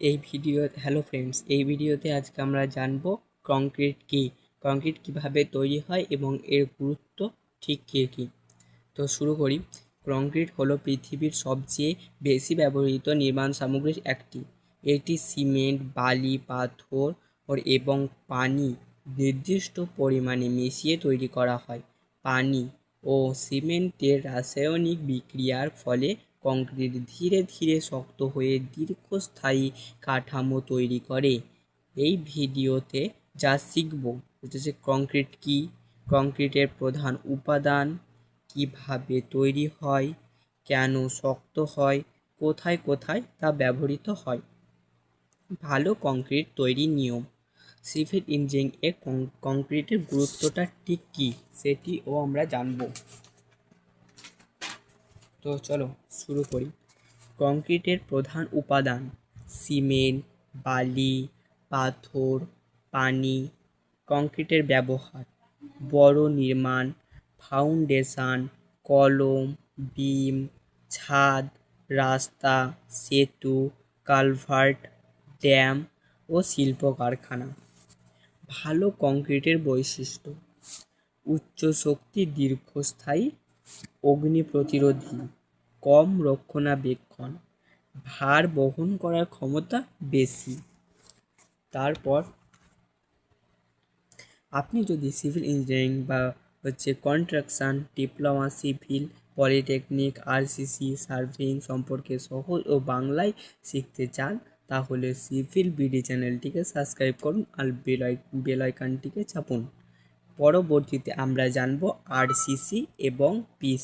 Hello friends, এই ভিডিওতে আজকে আমরা জানব কংক্রিট কি, কংক্রিট কিভাবে তৈরি হয় এবং এর গুরুত্ব ঠিক কী। তো শুরু করি। কংক্রিট হলো পৃথিবীর সবচেয়ে বেশি ব্যবহৃত নির্মাণ সামগ্রীর একটি। এটি সিমেন্ট, বালি, পাথর এবং পানি নির্দিষ্ট পরিমাণে মিশিয়ে তৈরি করা হয়। পানি ও সিমেন্টের রাসায়নিক বিক্রিয়ার ফলে কংক্রিট ধীরে ধীরে শক্ত হয়ে দীর্ঘস্থায়ী কাঠামো তৈরি করে। এই ভিডিওতে যা শিখব হচ্ছে কংক্রিট কি, কংক্রিটের প্রধান উপাদান, কিভাবে তৈরি হয়, কেন শক্ত হয়, কোথায় কোথায় তা ব্যবহৃত হয়। ভালো কংক্রিট তৈরির নিয়ম। সিভিল ইঞ্জিনিয়ারিংয়ে কংক্রিটের গুরুত্বটা ঠিক কী সেটিও আমরা জানব। তো চলো শুরু করি। কংক্রিটের প্রধান উপাদান সিমেন্ট, বালি, পাথর, পানি। কংক্রিটের ব্যবহার বড় নির্মাণ, ফাউন্ডেশন, কলম, বিম, ছাদ, রাস্তা, সেতু, কালভার্ট, ড্যাম ও শিল্প কারখানা। ভালো কংক্রিটের বৈশিষ্ট্য উচ্চ শক্তি, দীর্ঘস্থায়ী, অগ্নি প্রতিরোধী, কম রক্ষণাবেক্ষণ, ভার বহন করার ক্ষমতা বেশি। তারপর আপনি যদি সিভিল ইঞ্জিনিয়ারিং বা construction diploma, civil, polytechnic, RCC, surveying সম্পর্কে সহজ ও বাংলায় শিখতে চান, তাহলে সিভিল বিডি চ্যানেলটিকে সাবস্ক্রাইব করুন আর বেল আইকনটিকে চাপুন। পরবর্তীতে আমরা জানব আরসিসি এবং পিসি।